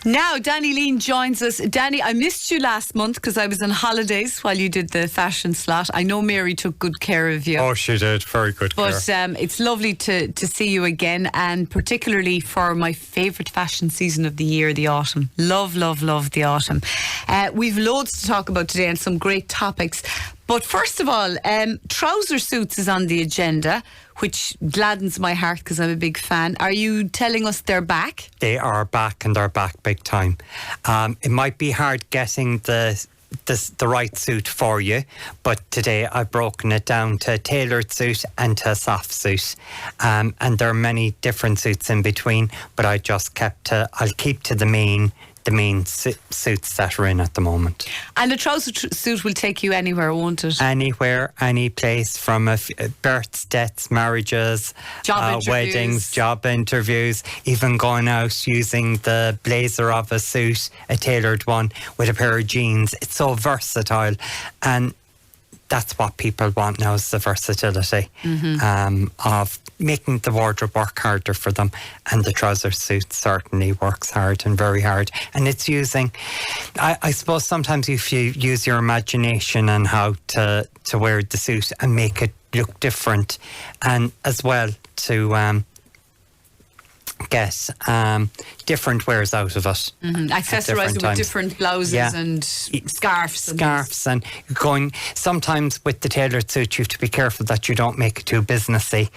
Now, Danny Leane joins us. Danny, I missed you last month because I was on holidays while you did the fashion slot. I know Mary took good care of you. Oh, she did. Very good care. But it's lovely to see you again, and particularly for my favourite fashion season of the year, the autumn. Love, love, love the autumn. We've loads to talk about today and some great topics. But first of all, trouser suits is on the agenda, which gladdens my heart because I'm a big fan. Are you telling us they're back? They are back, and they're back big time. It might be hard getting the right suit for you, but today I've broken it down to a tailored suit and to a soft suit, and there are many different suits in between, but I'll keep to the main suits that are in at the moment. And a trouser suit will take you anywhere, won't it? Anywhere, any place, from births, deaths, marriages, weddings, job interviews, even going out using the blazer of a suit, a tailored one, with a pair of jeans. It's so versatile, and that's what people want now, is the versatility of making the wardrobe work harder for them. And the trouser suit certainly works hard and very hard. And it's using, I suppose sometimes if you use your imagination on how to wear the suit and make it look different, and as well to get different wears out of it. Accessorise it with different blouses and scarves. And going, sometimes with the tailored suit you have to be careful that you don't make it too businessy,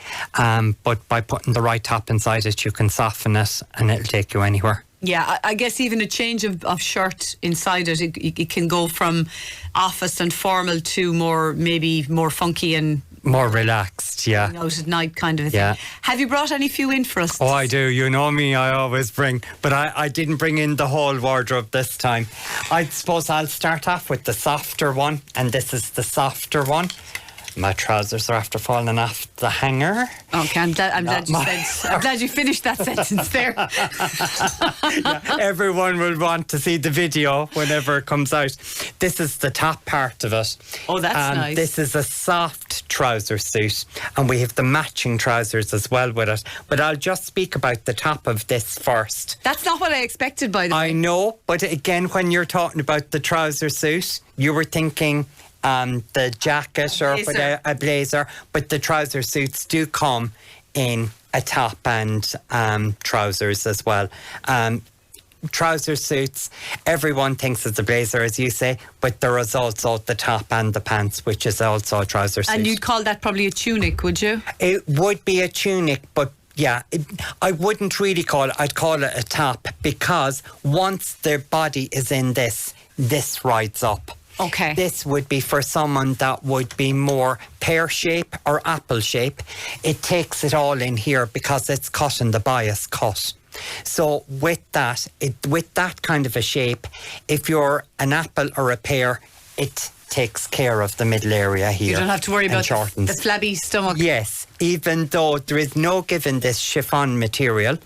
but by putting the right top inside it you can soften it and it'll take you anywhere. Yeah, I guess even a change of shirt inside it can go from office and formal to maybe more funky and more relaxed, out at night kind of a thing. Yeah. Have you brought any few in for us? Oh, I do. You know me, I always bring. But I didn't bring in the whole wardrobe this time. I suppose I'll start off with the softer one, and this is the softer one. My trousers are after falling off the hanger. Okay, I'm glad you finished that sentence there. Everyone will want to see the video whenever it comes out. This is the top part of it. Oh, that's nice. This is a soft trouser suit, and we have the matching trousers as well with it. But I'll just speak about the top of this first. That's not what I expected, by the way. I know, but again, when you're talking about the trouser suit, you were thinking the jacket or a blazer, but the trouser suits do come in a top and trousers as well. Trouser suits, everyone thinks it's a blazer, as you say, but there is also the top and the pants, which is also a trouser suit. And you'd call that probably a tunic, would you? It would be a tunic, but I wouldn't really call it, I'd call it a top, because once their body is in this rides up. Okay. This would be for someone that would be more pear shape or apple shape. It takes it all in here because it's cut in the bias cut. So with that kind of a shape, if you're an apple or a pear, it takes care of the middle area here. You don't have to worry about the flabby stomach. Yes, even though there is no given this chiffon material,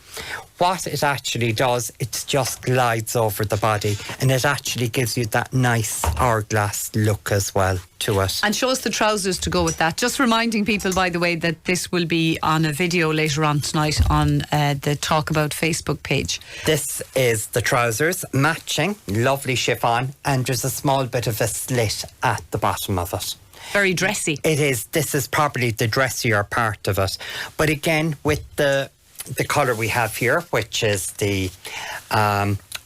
what it actually does, it just glides over the body, and it actually gives you that nice hourglass look as well to it. And show us the trousers to go with that. Just reminding people, by the way, that this will be on a video later on tonight on the Talk About Facebook page. This is the trousers, matching, lovely chiffon, and there's a small bit of a slit at the bottom of it. Very dressy. It is. This is probably the dressier part of it. But again, with the colour we have here, which is the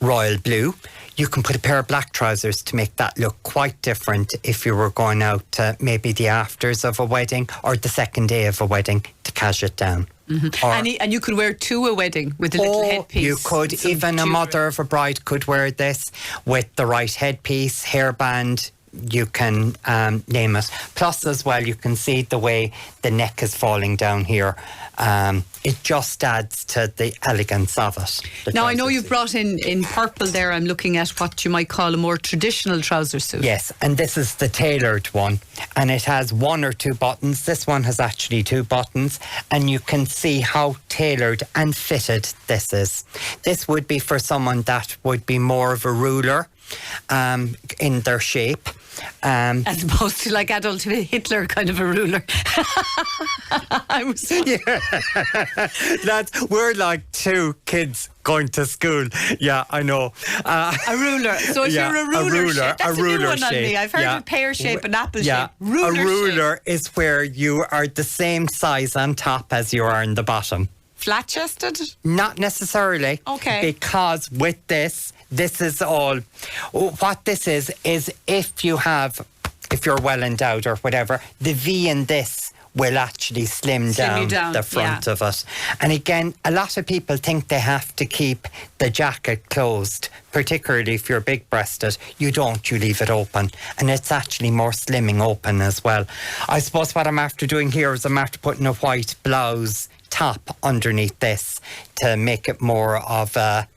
royal blue, you can put a pair of black trousers to make that look quite different if you were going out to maybe the afters of a wedding or the second day of a wedding to cash it down. Mm-hmm. And you could wear to a wedding with a little headpiece. You could. Even a mother of a bride could wear this with the right headpiece, hairband. You can name it. Plus, as well, you can see the way the neck is falling down here. It just adds to the elegance of it. Now, I know you've brought in purple there. I'm looking at what you might call a more traditional trouser suit. Yes, and this is the tailored one. And it has one or two buttons. This one has actually two buttons. And you can see how tailored and fitted this is. This would be for someone that would be more of a ruler. in their shape. As opposed to like Adolf Hitler, kind of a ruler. Lads, we're like two kids going to school. Yeah, I know. A ruler. So if you're a ruler, shape, that's a new one on me. I've heard of pear shape and apple shape. Ruler a ruler shape is where you are the same size on top as you are in the bottom. Flat-chested? Not necessarily. Okay. Because with this is all. What this is if you're well endowed or whatever, the V in this will actually slim down the front of it. And again, a lot of people think they have to keep the jacket closed, particularly if you're big-breasted. You don't, you leave it open. And it's actually more slimming open as well. I suppose what I'm after doing here is I'm after putting a white blouse top underneath this to make it more of a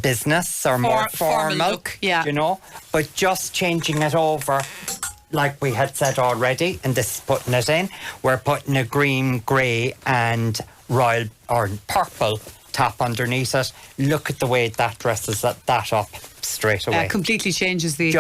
business or more formal look, yeah. You know, but just changing it over like we had said already, and this is putting it in. We're putting a green, grey and royal or purple top underneath it. Look at the way that dresses that up straight away. Completely changes the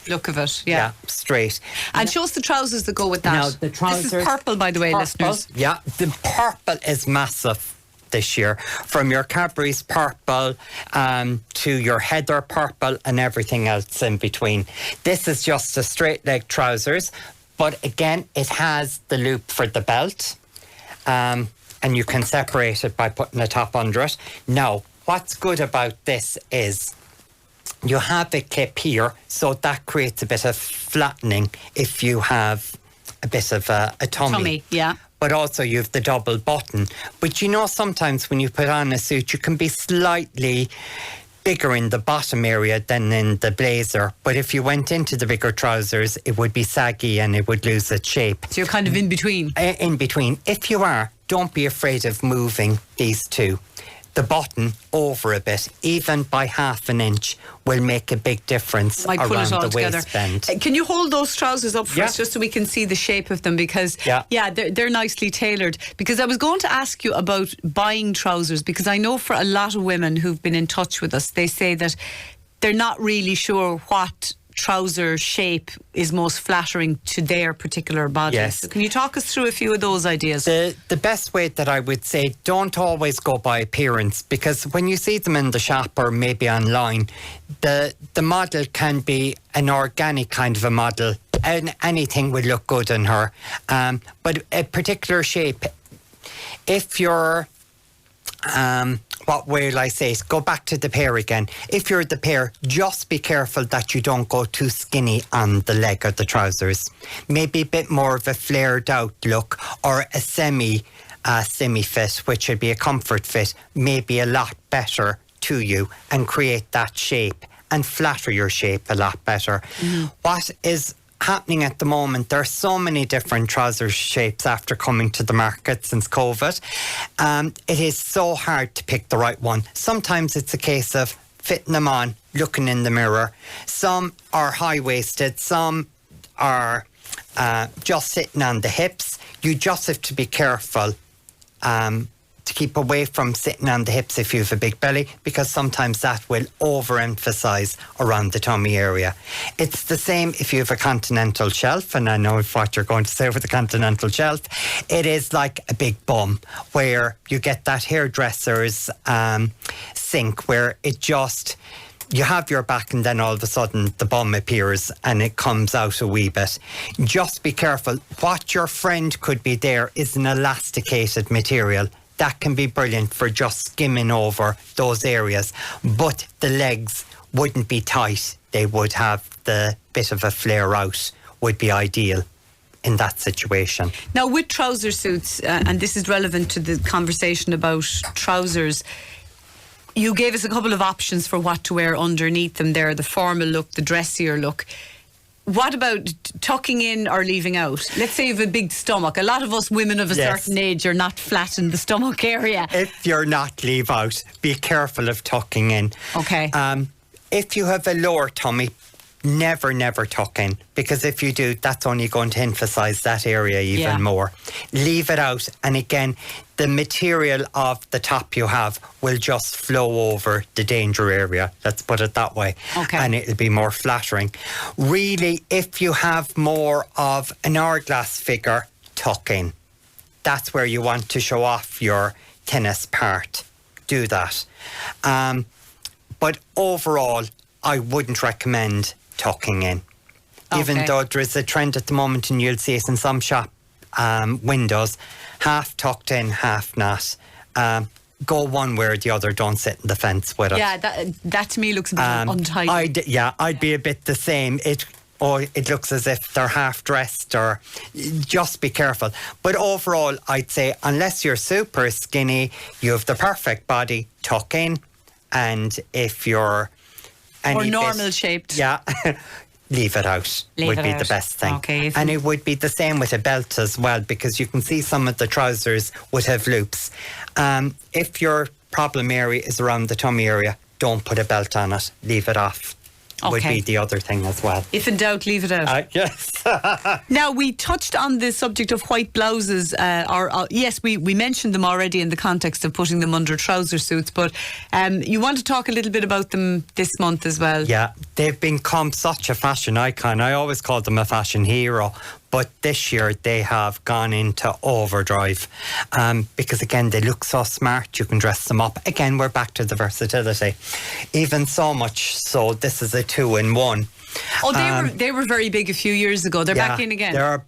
look of it. Yeah, straight. And show us the trousers that go with that. Now, the trousers. This is purple, by the way, listeners. Yeah, the purple is massive this year. From your Cadbury's purple to your Heather purple and everything else in between. This is just a straight leg trousers, but again, it has the loop for the belt. And you can separate it by putting a top under it. Now, what's good about this is you have a clip here, so that creates a bit of flattening if you have a bit of a tummy. Yeah. But also you have the double button. But you know, sometimes when you put on a suit, you can be slightly bigger in the bottom area than in the blazer. But if you went into the bigger trousers, it would be saggy and it would lose its shape. So you're kind of in between? In between. If you are, don't be afraid of moving these two. The button over a bit, even by half an inch, will make a big difference around the waistband. Can you hold those trousers up for us just so we can see the shape of them? Because, they're nicely tailored. Because I was going to ask you about buying trousers, because I know for a lot of women who've been in touch with us, they say that they're not really sure what trouser shape is most flattering to their particular body. Yes. So can you talk us through a few of those ideas? The best way that I would say, don't always go by appearance, because when you see them in the shop or maybe online, the model can be an organic kind of a model and anything would look good on her. But a particular shape, if you're what will I say? Go back to the pair again. If you're the pair, just be careful that you don't go too skinny on the leg of the trousers. Maybe a bit more of a flared out look, or a semi fit, which would be a comfort fit, maybe a lot better to you and create that shape and flatter your shape a lot better. What is happening at the moment, there are so many different trouser shapes after coming to the market since COVID. It is so hard to pick the right one. Sometimes it's a case of fitting them on, looking in the mirror. Some are high-waisted, some are just sitting on the hips. You just have to be careful to keep away from sitting on the hips if you have a big belly, because sometimes that will overemphasize around the tummy area. It's the same if you have a continental shelf, and I know what you're going to say with the continental shelf. It is like a big bum where you get that hairdresser's sink where it just, you have your back and then all of a sudden the bum appears and it comes out a wee bit. Just be careful. What your friend could be there is an elasticated material. That can be brilliant for just skimming over those areas. But the legs wouldn't be tight. They would have the bit of a flare out, would be ideal in that situation. Now, with trouser suits, and this is relevant to the conversation about trousers, you gave us a couple of options for what to wear underneath them there, the formal look, the dressier look. What about tucking in or leaving out? Let's say you have a big stomach. A lot of us women of a certain age are not flat in the stomach area. If you're not, leave out. Be careful of tucking in. Okay. If you have a lower tummy, never tuck in, because if you do, that's only going to emphasize that area even more. Leave it out, and again, the material of the top you have will just flow over the danger area. Let's put it that way. Okay. And it'll be more flattering. Really, if you have more of an hourglass figure, tuck in. That's where you want to show off your tennis part. Do that. But overall, I wouldn't recommend tucking in. Even though there is a trend at the moment, and you'll see it in some shop windows, half tucked in, half not. Go one way or the other, don't sit in the fence with it. Yeah, that to me looks a bit untidy. I'd be a bit the same. It looks as if they're half dressed, or just be careful. But overall, I'd say unless you're super skinny, you have the perfect body, tuck in. And if you're normal shaped, leave it out. Would be the best thing. Okay, and it would be the same with a belt as well, because you can see some of the trousers would have loops. If your problem area is around the tummy area, don't put a belt on it. Leave it off. Would be the other thing as well. If in doubt, leave it out. Yes. Now, we touched on the subject of white blouses. Yes, we mentioned them already in the context of putting them under trouser suits, but you want to talk a little bit about them this month as well. Yeah, they've become such a fashion icon. I always call them a fashion hero. But this year they have gone into overdrive because, again, they look so smart. You can dress them up. Again, we're back to the versatility. Even so much so, this is a 2-in-1. Oh, they were very big a few years ago. They're back in again. They're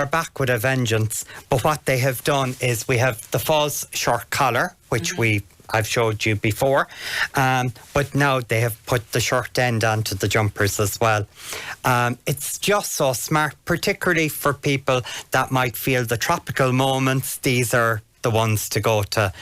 back with a vengeance. But what they have done is we have the false short collar, which I've showed you before, but now they have put the short end onto the jumpers as well. It's just so smart, particularly for people that might feel the tropical moments. These are the ones to go to.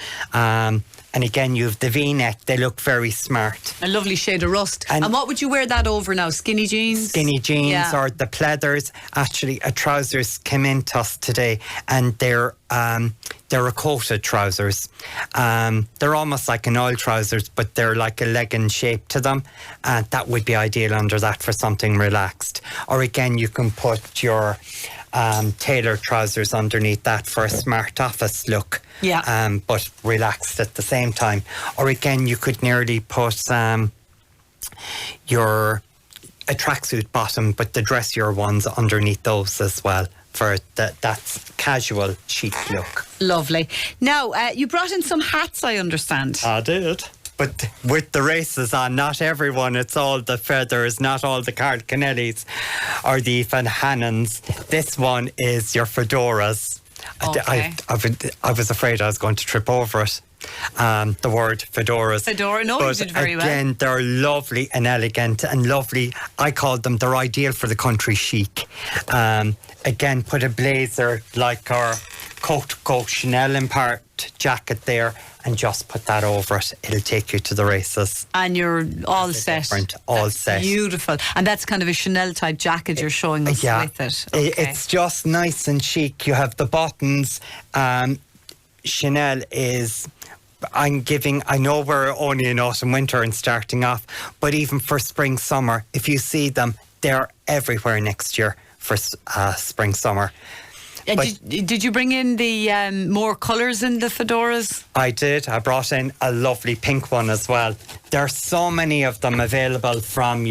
And again, you have the V-neck. They look very smart. A lovely shade of rust. And what would you wear that over now? Skinny jeans? Skinny jeans or the pleathers. Actually, trousers came into us today, and they're a coated trousers. They're almost like an oil trousers, but they're like a legging shape to them. That would be ideal under that for something relaxed. Or again, you can put your tailored trousers underneath that for a smart office look. But relaxed at the same time. Or again, you could nearly put your a tracksuit bottom, but the dressier ones underneath those as well for that casual chic look. Lovely. Now, you brought in some hats, I understand. I did. But with the races on, not everyone, it's all the feathers, not all the Carl Kennellys or the Van Hannens. This one is your fedoras. Okay. I was afraid I was going to trip over it. The word fedoras. Fedora, no, you did very well. Again, they're lovely and elegant and lovely. I call them, they're ideal for the country chic. Again, put a blazer like our Coat Chanel impart jacket there, and just put that over it. It'll take you to the races. And you're all set. All set. Beautiful. And that's kind of a Chanel type jacket you're showing us with it. Okay. It's just nice and chic. You have the buttons. Chanel is... I know we're only in autumn, winter and starting off, but even for spring, summer, if you see them, they're everywhere next year for spring, summer. Did you bring in the more colours in the fedoras? I did. I brought in a lovely pink one as well. There are so many of them available from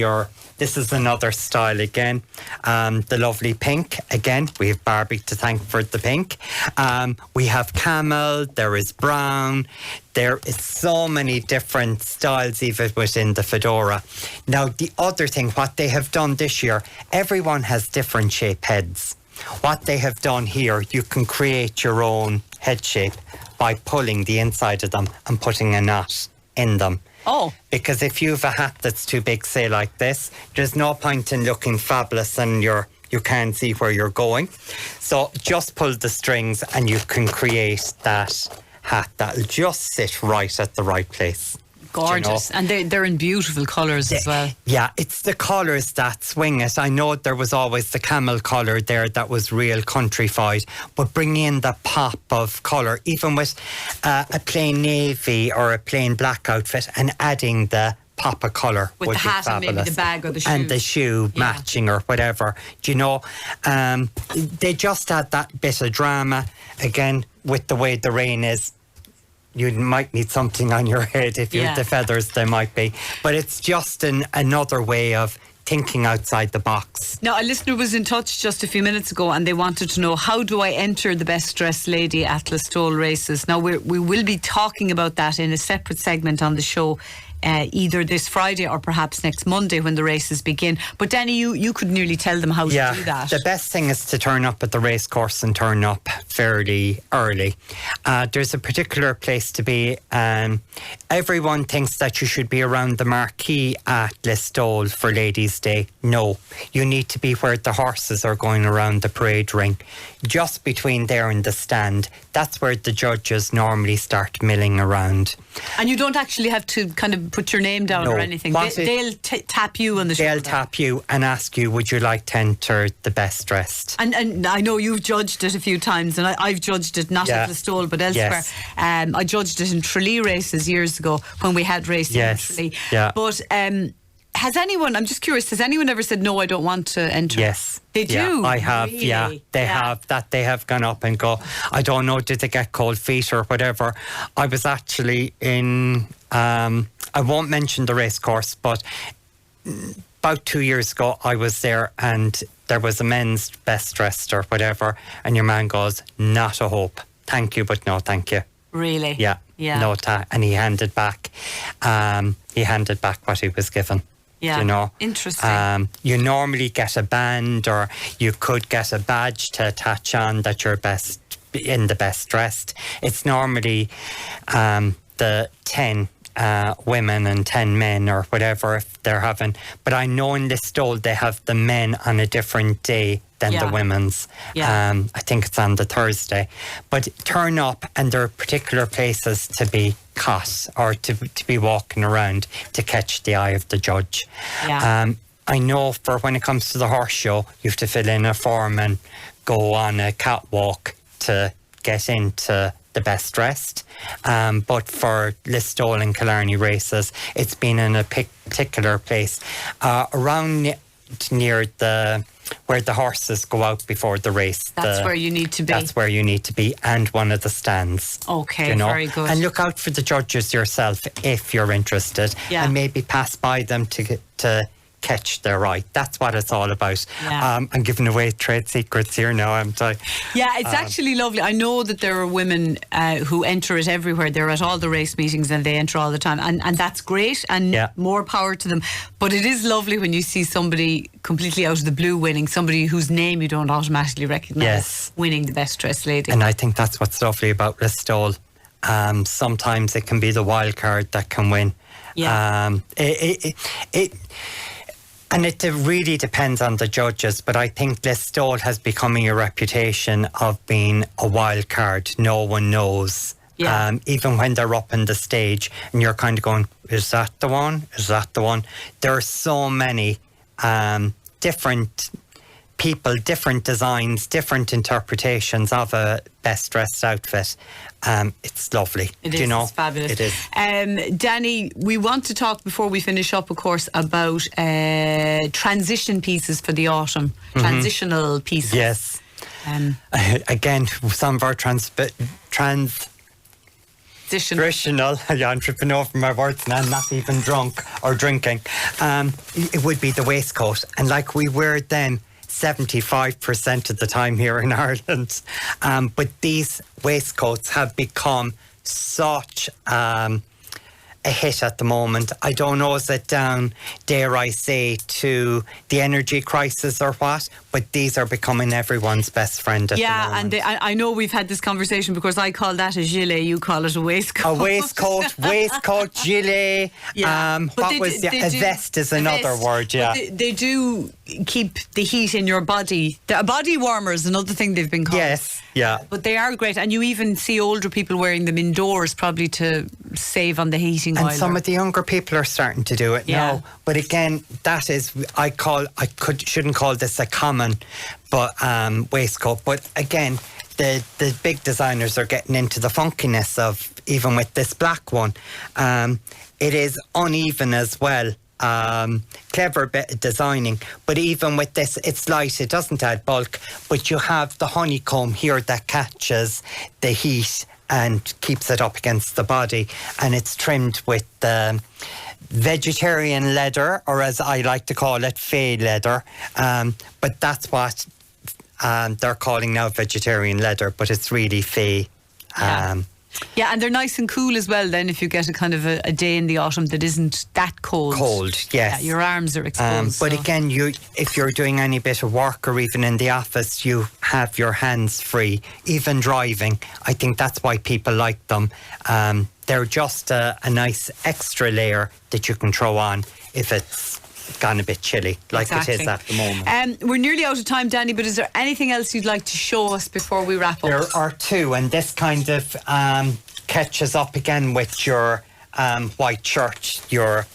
this is another style again. The lovely pink. Again, we have Barbie to thank for the pink. We have camel. There is brown. There is so many different styles even within the fedora. Now, the other thing, what they have done this year, everyone has different shape heads. What they have done here, you can create your own head shape by pulling the inside of them and putting a knot in them. Oh. Because if you have a hat that's too big, say like this, there's no point in looking fabulous and you can't see where you're going. So just pull the strings and you can create that hat that'll just sit right at the right place. Gorgeous. And they're in beautiful colours as well. Yeah, it's the colours that swing it. I know there was always the camel colour there that was real countrified, but bringing in the pop of colour, even with a plain navy or a plain black outfit, and adding the pop of colour with would the be hat fabulous. and maybe the bag or the shoe. And the shoe matching or whatever. Do you know, they just add that bit of drama. Again, with the way the rain is, you might need something on your head. If you have the feathers, there might be. But it's just another way of thinking outside the box. Now, a listener was in touch just a few minutes ago and they wanted to know, how do I enter the Best Dressed Lady at Listowel races? Now, we will be talking about that in a separate segment on the show, either this Friday or perhaps next Monday when the races begin. But Danny, you could nearly tell them how to do that. The best thing is to turn up at the race course and turn up fairly early. There's a particular place to be. Everyone thinks that you should be around the marquee at Listowel for Ladies' Day. No, you need to be where the horses are going around the parade ring, just between there and the stand. That's where the judges normally start milling around. And you don't actually have to kind of put your name down or anything. They'll tap you on the shoulder. They'll tap you and ask you, would you like to enter the best dressed? And I know you've judged it a few times, and I've judged it not at Listowel but elsewhere. Yes. I judged it in Tralee races years ago when we had racing in Tralee. Yeah. But has anyone, I'm just curious, has anyone ever said, no, I don't want to enter? Yes. They do? I have, really? They have that. They have gone up and go, I don't know, did they get cold feet or whatever? I was actually in, I won't mention the race course, but about 2 years ago, I was there and there was a men's best dressed or whatever, and your man goes, not a hope. Thank you, but no thank you. Really? Yeah. No, and he handed back what he was given. Yeah, you know, interesting. You normally get a band, or you could get a badge to attach on that you're in the best dressed. It's normally the 10 women and 10 men or whatever if they're having. But I know in Listowel they have the men on a different day than the women's. I think it's on the Thursday. But turn up, and there are particular places to be caught or to be walking around to catch the eye of the judge. I know for when it comes to the horse show, you have to fill in a form and go on a catwalk to get into the best dressed. But for Listowel and Killarney races, it's been in a particular place around near where the horses go out before the race. That's where you need to be. That's where you need to be, and one of the stands. Okay, you know? very good. And look out for the judges yourself if you're interested, and maybe pass by them to catch their eye. That's what it's all about. I'm giving away trade secrets here now. It's actually lovely. I know that there are women who enter it everywhere. They're at all the race meetings and they enter all the time, and that's great, and more power to them. But it is lovely when you see somebody completely out of the blue winning, somebody whose name you don't automatically recognise winning the Best Dressed Lady. And I think that's what's lovely about Listowel. Sometimes it can be the wild card that can win. And it really depends on the judges, but I think Listowel has become a reputation of being a wild card. No one knows. Even when they're up on the stage and you're kind of going, is that the one? Is that the one? There are so many different people, different designs, different interpretations of a best dressed outfit. It's lovely. It's fabulous. It is. Danny, we want to talk before we finish up, of course, about transition pieces for the autumn. Transitional pieces. Yes. Again, some of our transitional, I'm tripping over my words and I'm not even drunk or drinking. It would be the waistcoat, and like we wear them 75% of the time here in Ireland. But these waistcoats have become such a hit at the moment. I don't know, is it down, dare I say, to the energy crisis or what? But these are becoming everyone's best friend at the moment. And I know we've had this conversation because I call that a gilet, you call it a waistcoat. A waistcoat, gilet. A vest is another word, They do keep the heat in your body. A body warmer is another thing they've been called. Yes, yeah. But they are great, and you even see older people wearing them indoors, probably to save on the heating oil. And some of the younger people are starting to do it now. But again, that is, shouldn't call this a common waistcoat. But again, the big designers are getting into the funkiness of, even with this black one, it is uneven as well. Clever bit of designing, but even with this, it's light, it doesn't add bulk, but you have the honeycomb here that catches the heat and keeps it up against the body, and it's trimmed with vegetarian leather, or as I like to call it, fey leather, but that's what they're calling now vegetarian leather, but it's really fey. Yeah, and they're nice and cool as well then if you get a kind of a day in the autumn that isn't that cold. Cold, yes. Yeah, your arms are exposed. But again, if you're doing any bit of work or even in the office, you have your hands free. Even driving, I think that's why people like them. They're just a nice extra layer that you can throw on if it's gone a bit chilly, like it is at the moment. We're nearly out of time, Danny, but is there anything else you'd like to show us before we wrap up? There are two, and this kind of catches up again with your white shirt, your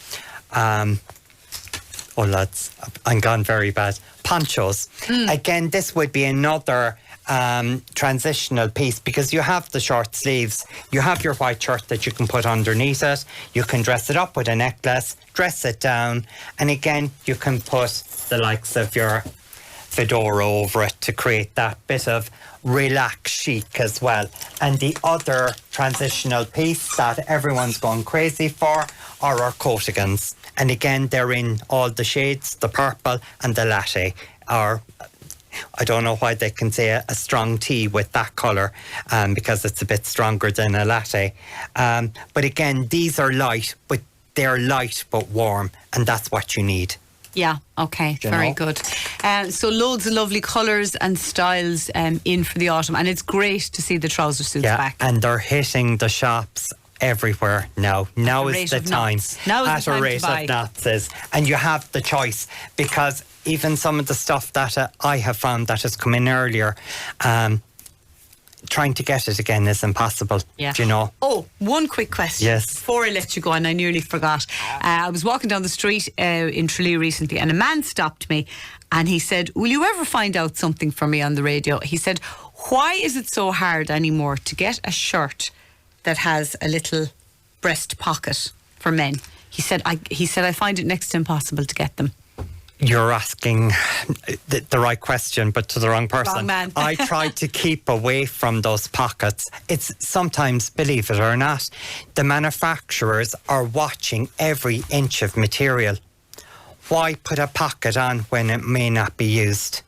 lads, I'm gone very bad, ponchos. Again, this would be another transitional piece, because you have the short sleeves, you have your white shirt that you can put underneath it, you can dress it up with a necklace, dress it down, and again you can put the likes of your fedora over it to create that bit of relaxed chic as well. And the other transitional piece that everyone's going crazy for are our coatigans, and again they're in all the shades, the purple and the latte, or I don't know why they can say a strong tea with that colour, because it's a bit stronger than a latte. But again, these are light, but they're light but warm, and that's what you need. Yeah, okay, very good. So loads of lovely colours and styles in for the autumn, and it's great to see the trouser suits back. And they're hitting the shops everywhere now. Now is the time. Now is the time at a rate of knots, and you have the choice, because even some of the stuff that I have found that has come in earlier, trying to get it again is impossible. Yeah. Do you know? Oh, one quick question. Yes. Before I let you go, and I nearly forgot. I was walking down the street in Tralee recently, and a man stopped me, and he said, "Will you ever find out something for me on the radio?" He said, "Why is it so hard anymore to get a shirt that has a little breast pocket for men?" He said, I find it next to impossible to get them." You're asking the right question, but to the wrong person. Wrong man. I try to keep away from those pockets. It's sometimes, believe it or not, the manufacturers are watching every inch of material. Why put a pocket on when it may not be used?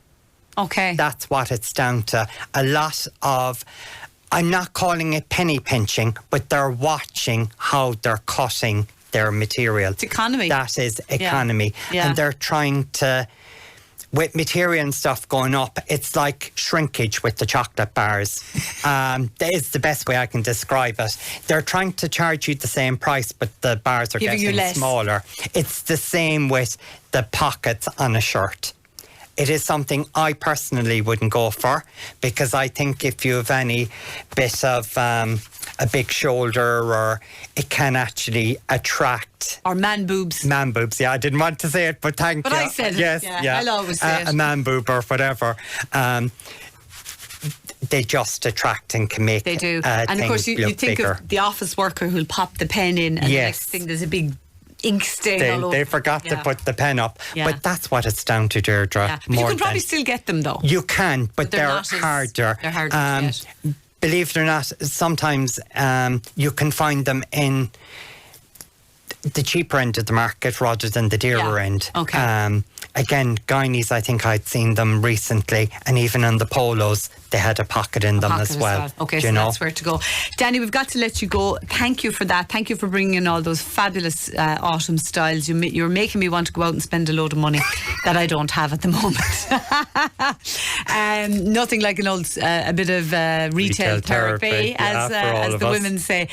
Okay. That's what it's down to. A lot of, I'm not calling it penny pinching, but they're watching how they're cutting their material. It's economy. That is economy. Yeah. And they're trying to, with material and stuff going up, it's like shrinkage with the chocolate bars. That is the best way I can describe it. They're trying to charge you the same price, but the bars are getting smaller. It's the same with the pockets on a shirt. It is something I personally wouldn't go for, because I think if you have any bit of a big shoulder, or it can actually attract... Or man boobs. Man boobs, yeah. I didn't want to say it, but thank you. But I said it. Yes, yeah. I'll always say it. A man boob or whatever. They just attract and can make They do. And of course, you think bigger. of the office worker who'll pop the pen in, and the next thing there's a big ink stain all over. They forgot to put the pen up. Yeah. But that's what it's down to, Deirdre. Yeah. But you can probably still get them, though. You can, but they're harder. They're harder to get. Believe it or not, sometimes you can find them in the cheaper end of the market rather than the dearer end. Okay. Again, Guineas, I think I'd seen them recently, and even on the polos, they had a pocket in them as well. Okay, so that's where to go. Danny, we've got to let you go. Thank you for that. Thank you for bringing in all those fabulous autumn styles. You're making me want to go out and spend a load of money that I don't have at the moment. Nothing like a bit of retail therapy, as the women say.